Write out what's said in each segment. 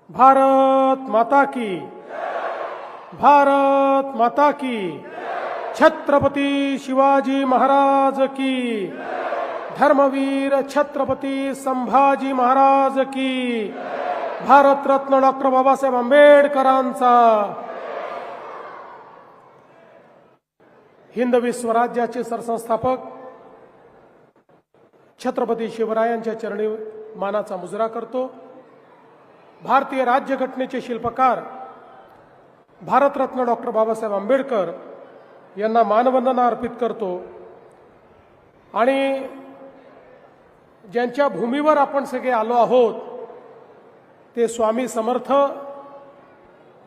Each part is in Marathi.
भारत माता की, भारत माता की, छत्रपती शिवाजी महाराज की, धर्मवीर छत्रपती संभाजी महाराज की, भारतरत्न डॉक्टर बाबासाहेब आंबेडकरांचा, हिंदवी स्वराज्याचे सरसंस्थापक छत्रपती शिवरायांच्या चरणी मानाचा मुजरा करतो। भारतीय राज्यघटनेचे शिल्पकार भारतरत्न डॉक्टर बाबासाहेब आंबेडकर यांना मानवंदना अर्पित करतो आणि ज्यांच्या भूमीवर आपण सगळे आलो आहोत ते स्वामी समर्थ,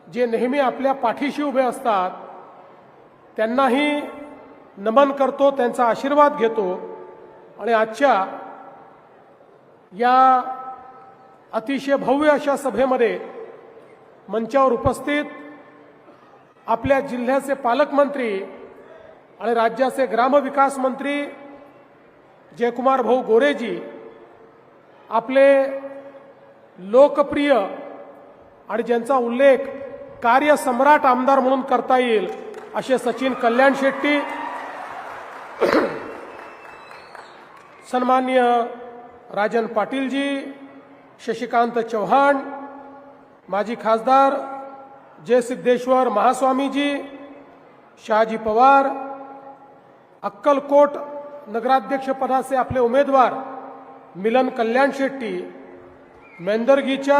जे नेहमी आपल्या पाठीशी उभे असतात, त्यांनाही नमन करतो, त्यांचा आशीर्वाद घेतो आणि आजच्या या अतिशय भव्य अशा सभेमध्ये मंचावर उपस्थित आपल्या जिल्ह्याचे पालकमंत्री आणि राज्याचे ग्रामविकास मंत्री जयकुमार भाऊ गोरेजी, आपले लोकप्रिय आणि ज्यांचा उल्लेख कार्यसम्राट आमदार म्हणून करता येईल असे सचिन कल्याण शेट्टी, सन्माननीय राजन पाटीलजी, शशिकांत चव्हाण, माजी खासदार जय सिद्धेश्वर महास्वामीजी, शहाजी पवार, अक्कलकोट नगराध्यक्ष पदाचे आपले उमेदवार मिलन कल्याण शेट्टी, मेंदरगीच्या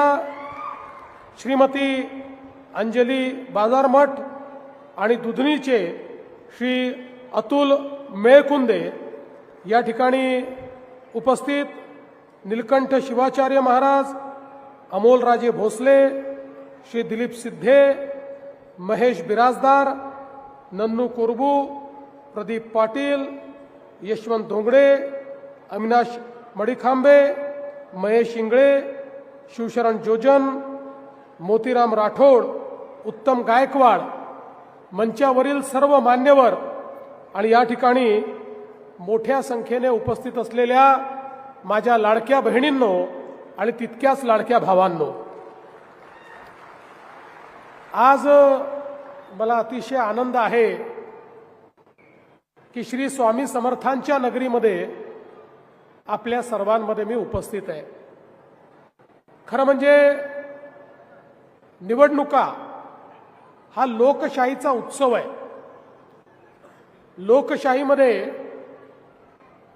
श्रीमती अंजली बाजारमठ आणि दुधनीचे श्री अतुल मेळकुंदे, या ठिकाणी उपस्थित नीलकंठ शिवाचार्य महाराज, अमोलराजे भोसले, श्री दिलीप सिद्धे, महेश बिराजदार, नन्नू कोरबू, प्रदीप पाटील, यशवंत धोंगडे, अविनाश मडीखांबे, महेश इंगळे, शिवशरण जोजन, मोतीराम राठोड, उत्तम गायकवाड, मंचावरील सर्व मान्यवर आणि या ठिकाणी मोठ्या संख्येने उपस्थित असलेल्या माझ्या लाडक्या बहिणींनो आणि तितक्याच लाडक्या भावांनो, आज मला अतिशय आनंद आहे की श्री स्वामी समर्थांच्या नगरीमध्ये आपल्या सर्वांमध्ये मी उपस्थित आहे। खरं म्हणजे निवडणुका हा लोकशाहीचा उत्सव आहे। लोकशाहीमध्ये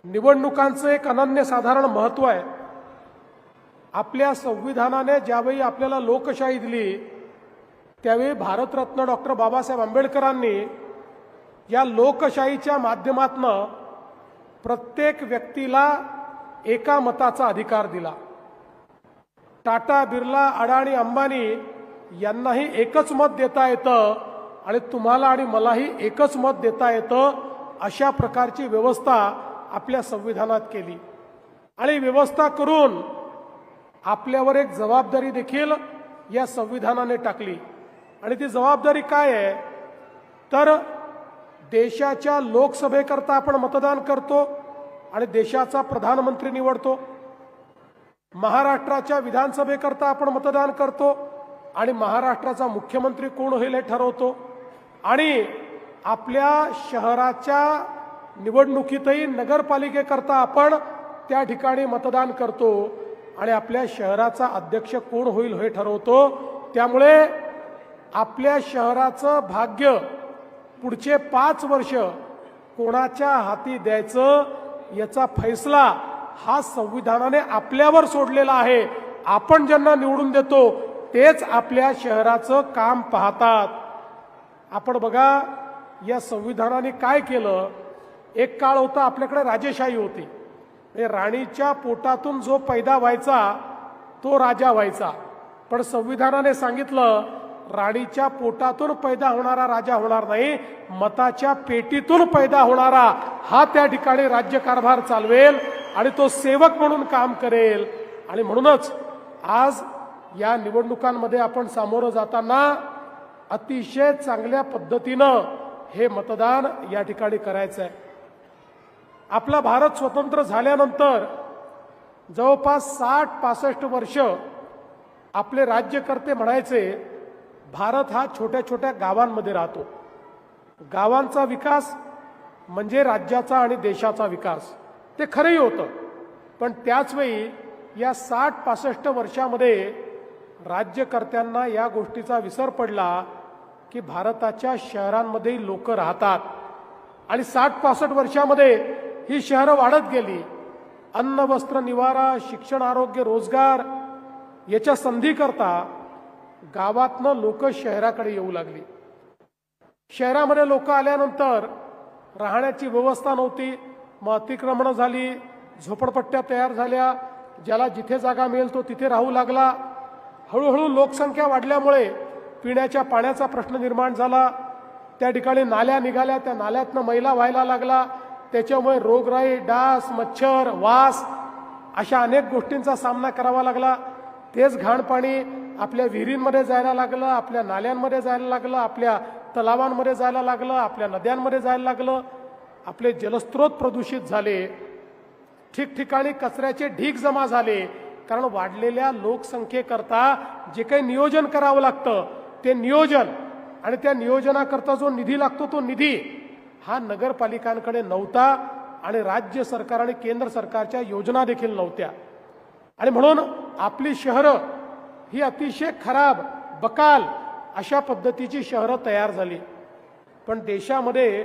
निवडणुकांचं एक अनन्यसाधारण महत्त्व आहे। आपल्या संविधानाने ज्यावेळी आपल्याला लोकशाही दिली त्यावेळी भारतरत्न डॉक्टर बाबासाहेब आंबेडकरांनी या लोकशाहीच्या माध्यमातून प्रत्येक व्यक्तीला एका मताचा अधिकार दिला। टाटा, बिर्ला, अडाणी, अंबानी यांनाही एकच मत देता येतं आणि तुम्हाला आणि मलाही एकच मत देता येतं, अशा प्रकारची व्यवस्था आपल्या संविधानात केली आणि व्यवस्था करून आपल्यावर एक जबाबदारी देखील या संविधानाने टाकली। आणि ती जबाबदारी काय आहे तर देशाच्या लोकसभेकरता आपण मतदान करतो आणि देशाचा प्रधानमंत्री निवडतो, महाराष्ट्राच्या विधानसभेकरता आपण मतदान करतो आणि महाराष्ट्राचा मुख्यमंत्री कोण होईल हे ठरवतो, आणि आपल्या शहराच्या निवडणुकीतही नगरपालिकेकरता आपण त्या ठिकाणी मतदान करतो आणि आपल्या शहराचा अध्यक्ष कोण होईल हे ठरवतो। त्यामुळे आपल्या शहराचं भाग्य पुढचे 5 वर्ष कोणाच्या हाती द्यायचं याचा फैसला हा संविधानाने आपल्यावर सोडलेला आहे। आपण ज्यांना निवडून देतो तेच आपल्या शहराचं काम पाहतात। आपण बघा या संविधानाने काय केलं। एक काळ होता आपल्याकडे राजेशाही होती, राणीच्या पोटातून जो पैदा व्हायचा तो राजा व्हायचा, पण संविधानाने सांगितलं राणीच्या पोटातून पैदा होणारा राजा होणार नाही, मताच्या पेटीतून पैदा होणारा हा त्या ठिकाणी राज्यकारभार चालवेल आणि तो सेवक म्हणून काम करेल। आणि म्हणूनच आज या निवडणुकांमध्ये आपण सामोरं जाताना अतिशय चांगल्या पद्धतीनं हे मतदान या ठिकाणी करायचं आहे। आपला भारत स्वतंत्र झाल्यानंतर जवळपास 60-65 वर्ष आपले राज्यकर्ते म्हणायचे भारत हा छोट्या छोट्या गावांमध्ये राहतो, गावांचा विकास म्हणजे राज्याचा आणि देशाचा विकास. ते खरंही होतं, पण त्याचवेळी या 60-65 वर्षामध्ये राज्यकर्त्यांना या गोष्टीचा विसर पडला की भारताच्या शहरांमध्ये लोक राहतात आणि 60-65 वर्षामध्ये ही शहरं वाढत गेली. अन्न वस्त्र निवारा, शिक्षण, आरोग्य, रोजगार याच्या संधीकरता गावातनं लोक शहराकडे येऊ लागली. शहरामध्ये लोक आल्यानंतर राहण्याची व्यवस्था नव्हती, मग अतिक्रमणं झाली, झोपडपट्ट्या तयार झाल्या, ज्याला जिथे जागा मिळेल तो तिथे राहू लागला. हळूहळू लोकसंख्या वाढल्यामुळे पिण्याच्या पाण्याचा प्रश्न निर्माण झाला. त्या ठिकाणी नाल्या निघाल्या, त्या नाल्यातनं मैला व्हायला लागला. त्याच्यामुळे रोगराई, डास, मच्छर, वास अशा अनेक गोष्टींचा सामना करावा लागला. तेच घाण पाणी आपल्या विहिरींमध्ये जायला लागलं, आपल्या नाल्यांमध्ये जायला लागलं, आपल्या तलावांमध्ये जायला लागलं, आपल्या नद्यांमध्ये जायला लागलं. आपले जलस्रोत प्रदूषित झाले, ठिकठिकाणी कचऱ्याचे ढीग जमा झाले. कारण वाढलेल्या लोकसंख्येकरता जे काही नियोजन करावं लागतं ते नियोजन आणि त्या नियोजनाकरता जो निधी लागतो तो निधी हा नगरपालिकांकडे नव्हता आणि राज्य सरकार आणि केंद्र सरकारच्या योजना देखील नव्हत्या. आणि म्हणून आपली शहरं ही अतिशय खराब, बकाल अशा पद्धतीची शहरं तयार झाली. पण देशामध्ये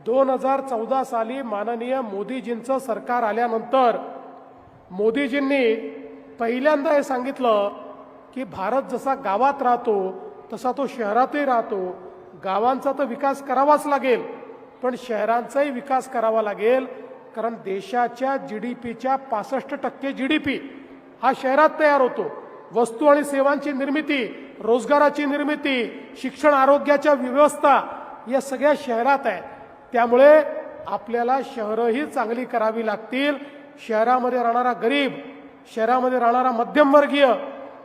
2014 साली माननीय मोदीजींचं सरकार आल्यानंतर मोदीजींनी पहिल्यांदा हे सांगितलं की भारत जसा गावात राहतो तसा तो शहरातही राहतो. गावांचा तर विकास करावाच लागेल, पण शहरांचाही विकास करावा लागेल. कारण देशाच्या GDPच्या 65% GDP हा शहरात तयार होतो. वस्तू आणि सेवांची निर्मिती, रोजगाराची निर्मिती, शिक्षण, आरोग्याच्या व्यवस्था या सगळ्या शहरात आहे. त्यामुळे आपल्याला शहरंही चांगली करावी लागतील. शहरामध्ये राहणारा गरीब, शहरामध्ये राहणारा मध्यमवर्गीय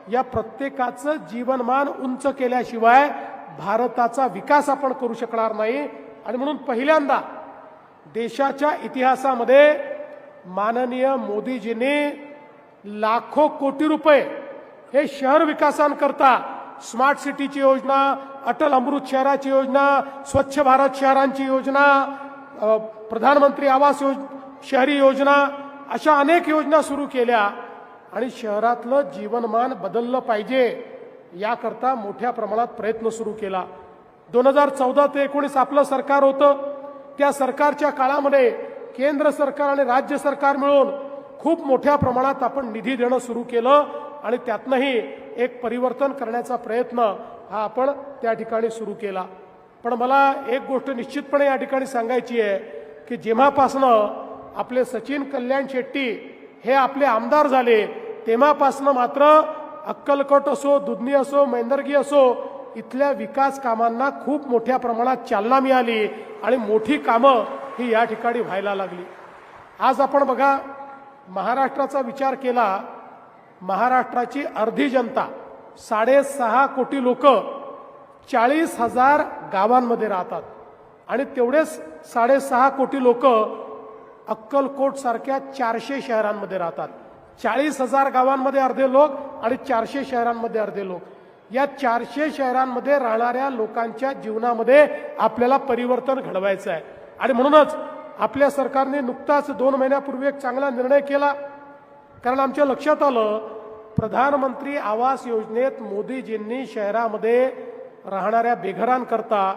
या प्रत्येकाचं जीवनमान उंच केल्याशिवाय भारताचा विकास आपण करू शकणार नाही. आणि म्हणून पहिल्यांदा देशाच्या इतिहासामध्ये माननीय मोदीजींनी लाखो कोटी रुपये हे शहर विकासांकरता, स्मार्ट सिटीची योजना, अटल अमृत शहराची योजना, स्वच्छ भारत शहरांची योजना, प्रधानमंत्री आवास शहरी योजना अशा अनेक योजना सुरू केल्या. आणि शहरातलं जीवनमान बदललं पाहिजे याकरता मोठ्या प्रमाणात प्रयत्न सुरू केला. 2014 ते 19 आपलं सरकार होतं. त्या सरकारच्या काळामध्ये केंद्र सरकार आणि राज्य सरकार मिळून खूप मोठ्या प्रमाणात आपण निधी देणं सुरू केलं आणि त्यातनंही एक परिवर्तन करण्याचा प्रयत्न हा आपण त्या ठिकाणी सुरू केला. पण मला एक गोष्ट निश्चितपणे या ठिकाणी सांगायची आहे की जेव्हापासनं आपले सचिन कल्याण शेट्टी हे आपले आमदार झाले तेव्हापासनं मात्र अक्कलकोट असो, दुधनी असो, मैंदर्गी असो इथल्या विकास कामांना खूप मोठ्या प्रमाणात चालना मिळाली आणि मोठी कामं ही या ठिकाणी व्हायला लागली. आज आपण बघा, महाराष्ट्राचा विचार केला, महाराष्ट्राची अर्धी जनता 6.5 कोटी लोक 40,000 गावांमध्ये राहतात आणि तेवढेच 6.5 कोटी लोक अक्कलकोट सारख्या 400 शहरांमध्ये राहतात. 40,000 गावांमध्ये अर्धे लोक आणि 400 शहरांमध्ये अर्धे लोक. या 400 शहरांमध्ये राहणाऱ्या लोकांच्या जीवनामध्ये आपल्याला परिवर्तन घडवायचं आहे. आणि म्हणूनच आपल्या सरकारने नुकताच 2 महिन्यापूर्वी एक चांगला निर्णय केला. कारण आमच्या लक्षात आलं प्रधानमंत्री आवास योजनेत मोदीजींनी शहरामध्ये राहणाऱ्या बेघरांकरता,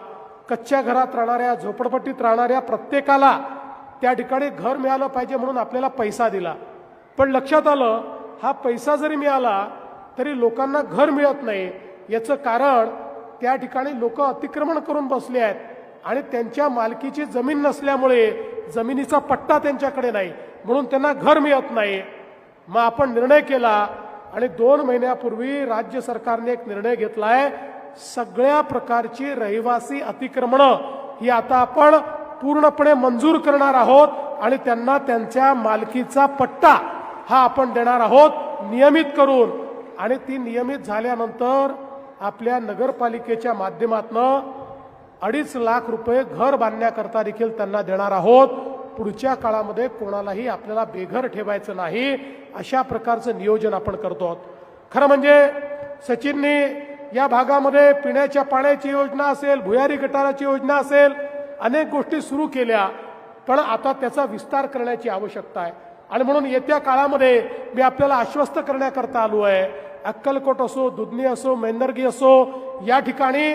कच्च्या घरात राहणाऱ्या, झोपडपट्टीत राहणाऱ्या प्रत्येकाला त्या ठिकाणी घर मिळालं पाहिजे म्हणून आपल्याला पैसा दिला. पण लक्षात आलं हा पैसा जरी मिळाला तरी लोकांना घर मिळत नाही. याचं कारण त्या ठिकाणी लोक अतिक्रमण करून बसले आहेत आणि त्यांच्या मालकीची जमीन नसल्यामुळे जमिनीचा पट्टा त्यांच्याकडे नाही म्हणून त्यांना घर मिळत नाही. मग आपण निर्णय केला आणि 2 महिन्यापूर्वी राज्य सरकारने एक निर्णय घेतलाय, सगळ्या प्रकारची रहिवासी अतिक्रमणं ही आता आपण पूर्णपणे मंजूर करणार आहोत आणि त्यांना त्यांच्या मालकीचा पट्टा हा आपण देणार आहोत नियमित करून. आणि ती नियमित झाल्यानंतर आपल्या नगरपालिकेच्या माध्यमातून 2.5 लाख रुपये घर बांधण्याकरता देखील त्यांना देणार आहोत. पुढच्या काळामध्ये कोणालाही आपल्याला बेघर ठेवायचं नाही अशा प्रकारचं नियोजन आपण करतो आहोत. खरं म्हणजे सचिनने या भागामध्ये पिण्याच्या पाण्याची योजना असेल, भुयारी गटाराची योजना असेल, अनेक गोष्टी सुरू केल्या, पण आता त्याचा विस्तार करण्याची आवश्यकता आहे. आणि म्हणून येत्या काळामध्ये मी आपल्याला आश्वस्त करण्याकरता आलो आहे. अक्कलकोट असो, दुधनी असो, मेंदर्गी असो, या ठिकाणी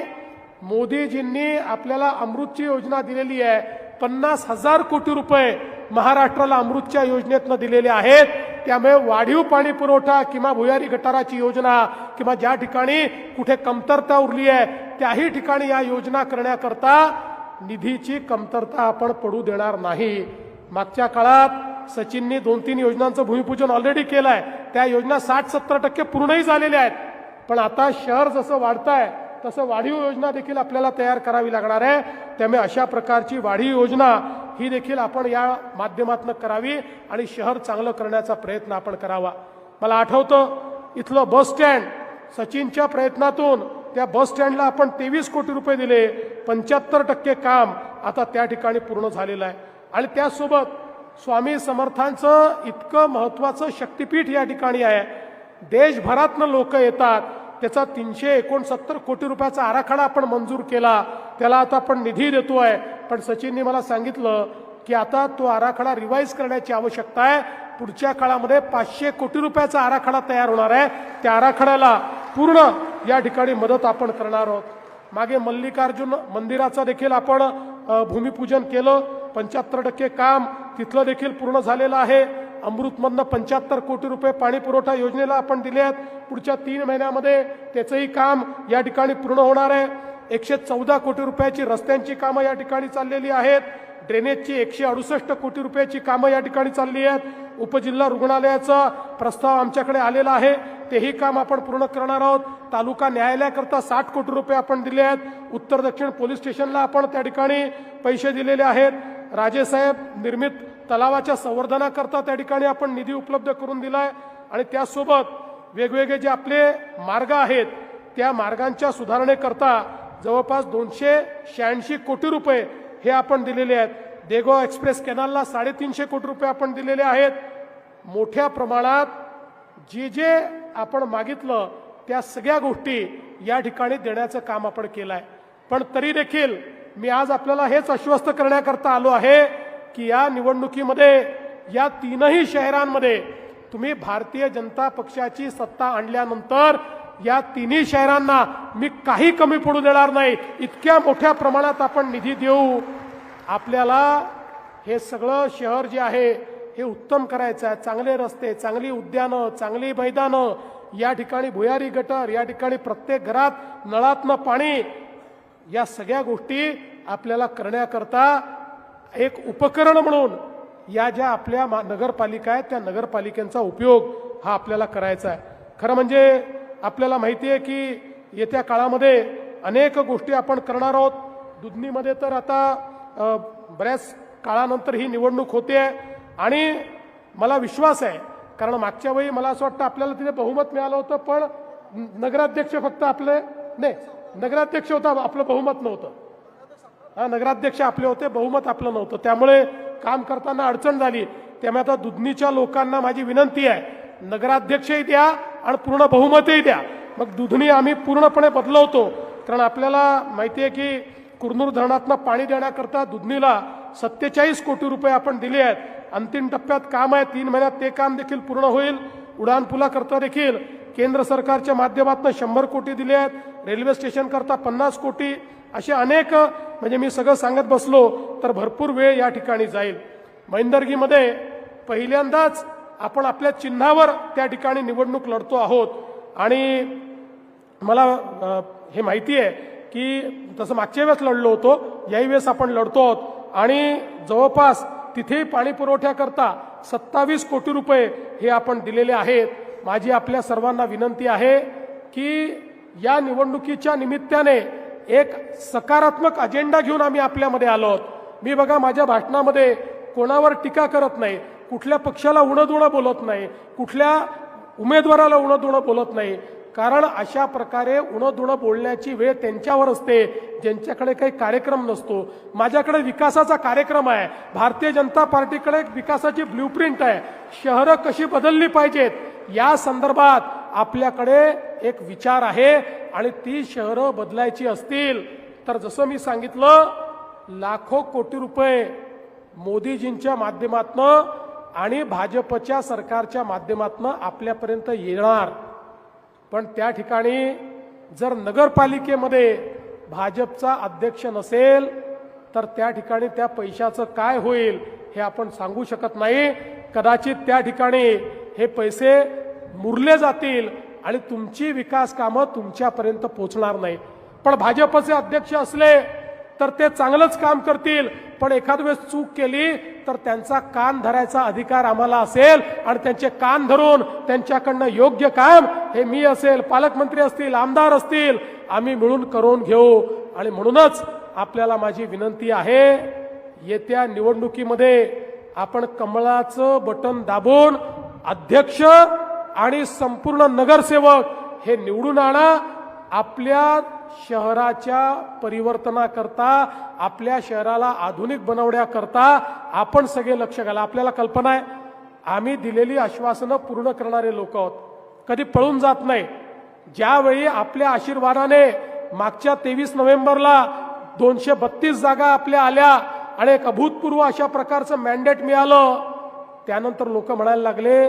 मोदीजींनी आपल्याला अमृतची योजना दिलेली आहे. 50,000 कोटी रुपये महाराष्ट्राला अमृतच्या योजनेतनं दिलेले आहेत. त्यामुळे वाढीव पाणी पुरवठा किंवा भुयारी गटाराची योजना किंवा ज्या ठिकाणी कुठे कमतरता उरली आहे त्याही ठिकाणी या योजना करण्याकरता निधीची कमतरता आपण पडू देणार नाही. मागच्या काळात सचिननी 2-3 योजनांचं भूमिपूजन ऑलरेडी केलं आहे. त्या योजना 60-70% पूर्णही झालेल्या आहेत. पण आता शहर जसं वाढत आहे तसं वाढीव योजना देखील आपल्याला तयार करावी लागणार आहे. त्यामुळे अशा प्रकारची वाढीव योजना ही देखील आपण या माध्यमातून करावी आणि शहर चांगलं करण्याचा प्रयत्न आपण करावा. मला आठवतं इथलं बस स्टँड सचिनच्या प्रयत्नातून त्या बस स्टँडला आपण 23 कोटी रुपये दिले. 75% काम आता त्या ठिकाणी पूर्ण झालेलं आहे. आणि त्यासोबत स्वामी समर्थांचं इतकं महत्त्वाचं शक्तिपीठ या ठिकाणी आहे. देशभरातनं लोक येतात. त्याचा 369 कोटी रुपयाचा आराखडा आपण मंजूर केला. त्याला आता आपण निधी देतोय. पण सचिनने मला सांगितलं की आता तो आराखडा रिवाईज करण्याची आवश्यकता आहे. पुढच्या काळामध्ये 500 कोटी रुपयाचा आराखडा तयार होणार आहे. त्या आराखड्याला पूर्ण या ठिकाणी मदत आपण करणार आहोत. मागे मल्लिकार्जुन मंदिराचं देखील आपण भूमिपूजन केलं. 75% काम तिथलं देखील पूर्ण झालेलं आहे. अमृतमधनं 75 कोटी रुपये पाणी पुरवठा योजनेला आपण दिले आहेत. पुढच्या 3 महिन्यामध्ये त्याचंही काम या ठिकाणी पूर्ण होणार आहे. 114 कोटी रुपयाची रस्त्यांची कामं या ठिकाणी चाललेली आहेत. ड्रेनेजची 168 कोटी रुपयाची कामं या ठिकाणी चालली आहेत. उपजिल्हा रुग्णालयाचा प्रस्ताव आमच्याकडे आलेला आहे. तेही काम आपण पूर्ण करणार आहोत. तालुका न्यायालयाकरता 60 कोटी रुपये आपण दिले आहेत. उत्तर दक्षिण पोलीस स्टेशनला आपण त्या ठिकाणी पैसे दिलेले आहेत. राजेसाहेब निर्मित तलावाच्या संवर्धनाकरता त्या ठिकाणी आपण निधी उपलब्ध करून दिलाय. आणि त्यासोबत वेगवेगळे जे आपले मार्ग आहेत त्या मार्गांच्या सुधारणेकरता जवळपास 286 कोटी रुपये हे आपण दिलेले आहेत. देगाव एक्सप्रेस कॅनलला 350 कोटी रुपये आपण दिलेले आहेत. मोठ्या प्रमाणात जे आपण मागितलं त्या सगळ्या गोष्टी या ठिकाणी देण्याचं काम आपण केलं आहे. पण तरी देखील मी आज आपल्याला हेच आश्वस्त करण्याकरता आलो आहे की या निवडणुकीमध्ये या 3ही शहरांमध्ये तुम्ही भारतीय जनता पक्षाची सत्ता आणल्यानंतर या 3ही शहरांना मी काही कमी पडू देणार नाही. इतक्या मोठ्या प्रमाणात आपण निधी देऊ. आपल्याला हे सगळं शहर जे आहे हे उत्तम करायचं आहे. चांगले रस्ते, चांगली उद्यानं, चांगली मैदानं, या ठिकाणी भुयारी गटर, या ठिकाणी प्रत्येक घरात नळातनं पाणी, या सगळ्या गोष्टी आपल्याला करण्याकरता एक उपकरण म्हणून या ज्या आपल्या नगरपालिका आहेत त्या नगरपालिकांचा उपयोग हा आपल्याला करायचा आहे. खरं म्हणजे आपल्याला माहिती आहे की येत्या काळामध्ये अनेक गोष्टी आपण करणार आहोत. दुधनीमध्ये तर आता बऱ्याच काळानंतर ही निवडणूक होते आणि मला विश्वास आहे, कारण मागच्या वेळी मला असं वाटतं आपल्याला तिथे बहुमत मिळालं होतं, पण नगराध्यक्ष फक्त आपले नाही, नगराध्यक्ष होता आपलं बहुमत नव्हतं. नगराध्यक्ष आपले होते, बहुमत आपलं नव्हतं. त्यामुळे काम करताना अडचण झाली. त्यामुळे आता दुधनीच्या लोकांना माझी विनंती आहे, नगराध्यक्षही द्या आणि पूर्ण बहुमतही द्या. मग दुधनी आम्ही पूर्णपणे बदलवतो. कारण आपल्याला माहिती आहे की कुरनूर धरणातनं पाणी देण्याकरता दुधनीला 47 कोटी रुपये आपण दिले आहेत. अंतिम टप्प्यात काम आहे. 3 महिन्यात ते काम देखील पूर्ण होईल. उडान पुलाकरता देखील केंद्र सरकारच्या माध्यमातून 100 कोटी दिले आहेत. रेल्वे स्टेशन करता 50 कोटी, असे अनेक, म्हणजे मी सगळं सांगत बसलो तर भरपूर वेळ या ठिकाणी जाईल. मैंदर्गीमध्ये पहिल्यांदाच आपण आपल्या चिन्हावर त्या ठिकाणी निवडणूक लढतो आहोत. आणि मला हे माहिती आहे की तसं मागच्या वेळेस लढलो होतो, याही वेळेस आपण लढतो आहोत. आणि जवळपास तिथे पाणी पुरवठ्याकरता 27 कोटी रुपये हे आपण दिलेले आहेत. माझी आपल्या सर्वांना विनंती आहे की या निवडणुकीच्या निमित्ताने एक सकारात्मक अजेंडा घेऊन आम्ही आपल्यामध्ये आलो आहोत. मी बघा माझ्या भाषणामध्ये कोणावर टीका करत नाही, कुठल्या पक्षाला उणंदुणं बोलत नाही, कुठल्या उमेदवाराला उणंदुणं बोलत नाही. कारण अशा प्रकारे उणंदुणं बोलण्याची वेळ त्यांच्यावर असते ज्यांच्याकडे काही कार्यक्रम नसतो. माझ्याकडे विकासाचा कार्यक्रम आहे. भारतीय जनता पार्टीकडे एक विकासाची ब्ल्यूप्रिंट आहे. शहरं कशी बदलली पाहिजेत या संदर्भात आपल्याकडे एक विचार आहे आणि ती शहरं बदलायची असतील तर जसं मी सांगितलं, लाखो कोटी रुपये मोदीजींच्या माध्यमातनं आणि भाजपच्या सरकारच्या माध्यमातनं आपल्यापर्यंत येणार. पण त्या ठिकाणी जर नगरपालिकेमध्ये भाजपचा अध्यक्ष नसेल तर त्या ठिकाणी त्या पैशाचं काय होईल हे आपण सांगू शकत नाही. कदाचित त्या ठिकाणी हे पैसे मुरले जातील आणि तुमची विकास कामं तुमच्यापर्यंत पोहोचणार नाही. पण भाजपचे अध्यक्ष असले तर ते चांगलंच काम करतील, पण एखाद वेळेस चूक केली तर त्यांचा कान धरायचा अधिकार आम्हाला असेल आणि त्यांचे कान धरून त्यांच्याकडनं योग्य काम हे मी असेल, पालकमंत्री असतील, आमदार असतील, आम्ही मिळून करून घेऊ. आणि म्हणूनच आपल्याला माझी विनंती आहे, येत्या निवडणुकीमध्ये आपण कमळाचं बटन दाबून अध्यक्ष आणि संपूर्ण नगरसेवक हे निवडून आणा. आपल्या शहराच्या परिवर्तनाकरता, आपल्या शहराला आधुनिक बनवण्याकरता आपण सगळे लक्ष घाला. आपल्याला कल्पना आहे, आम्ही दिलेली आश्वासनं पूर्ण करणारे लोक आहोत, कधी पळून जात नाही. ज्यावेळी आपल्या आशीर्वादाने मागच्या 23 नोव्हेंबरला 232 जागा आपल्या आल्या आणि एक अभूतपूर्व अशा प्रकारचं मॅन्डेट मिळालं, त्यानंतर लोक म्हणायला लागले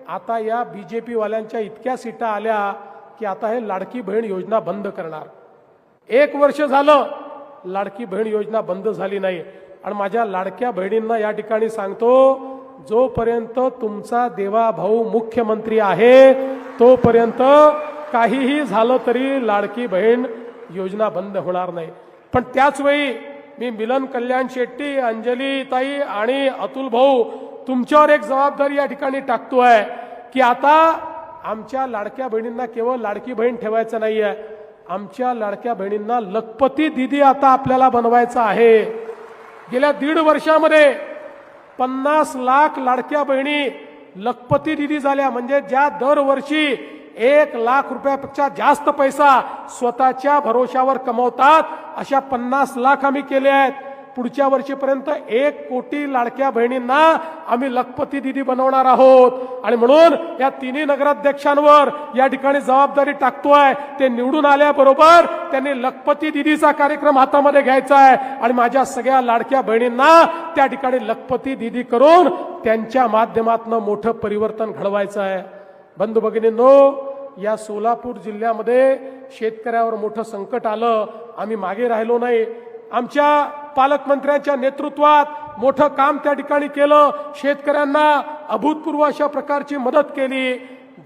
आता या बीजेपी वाल्यांच्या इतक्या सीटा आल्या की आता हे लाडकी बहीण योजना बंद करणार. 1 वर्ष झालं लाडकी बहीण योजना बंद झाली नाही. आणि माझ्या लाडक्या बहिणींना या ठिकाणी सांगतो, जोपर्यंत तुमचा देवा भाऊ मुख्यमंत्री आहे तोपर्यंत काहीही झालं तरी लाडकी बहीण योजना बंद होणार नाही. पण त्याच वेळी मी मिलन कल्याण शेट्टी, अंजली ताई आणि अतुल भाऊ तुमच्यावर एक जबाबदारी या ठिकाणी टाकतोय की आता आमच्या लाडक्या बहिणींना केवळ लाडकी बहीण ठेवायचं नाहीये, आमच्या लाडक्या बहिणींना लखपती दीदी आता आपल्याला बनवायचं आहे. गेल्या 1.5 वर्षामध्ये 50 लाख लाडक्या बहिणी लखपती दीदी झाल्या. म्हणजे ज्या दरवर्षी 1 लाख रुपयापेक्षा जास्त पैसा स्वतःच्या भरोशावर कमवतात, अशा 50 लाख आम्ही केले आहेत. पुढच्या वर्षीपर्यंत 1 कोटी लाडक्या बहिणींना आम्ही लखपती दीदी बनवणार आहोत. आणि म्हणून या तिन्ही नगराध्यक्षांवर या ठिकाणी जबाबदारी टाकतोय. ते निवडून आल्याबरोबर त्यांनी लखपती दीदीचा कार्यक्रम हातामध्ये घ्यायचा आहे आणि माझ्या सगळ्या लाडक्या बहिणींना त्या ठिकाणी लखपती दीदी करून त्यांच्या माध्यमातून मोठं परिवर्तन घडवायचं आहे. बंधू भगिनींनो, या सोलापूर जिल्ह्यामध्ये शेतकऱ्यावर मोठं संकट आलं, आम्ही मागे राहिलो नाही. आमच्या पालकमंत्र्यांच्या नेतृत्वात मोठं काम त्या ठिकाणी केलं. शेतकऱ्यांना अभूतपूर्व अशा प्रकारची मदत केली.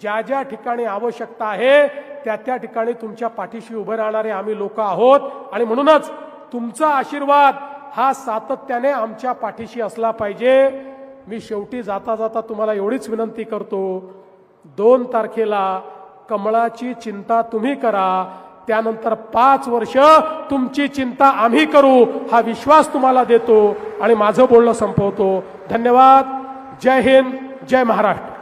ज्या ज्या ठिकाणी आवश्यकता आहे त्या त्या ठिकाणी तुमच्या पाठीशी उभे राहणारे आम्ही लोक आहोत. आणि म्हणूनच तुमचा आशीर्वाद हा सातत्याने आमच्या पाठीशी असला पाहिजे. मी शेवटी जाता जाता तुम्हाला एवढीच विनंती करतो, 2 तारखेला कमळाची चिंता तुम्ही करा, त्यानंतर 5 वर्ष तुमची चिंता आम्ही करू, हा विश्वास तुम्हाला देतो आणि माझं बोलणं संपवतो. धन्यवाद. जय हिंद, जय महाराष्ट्र.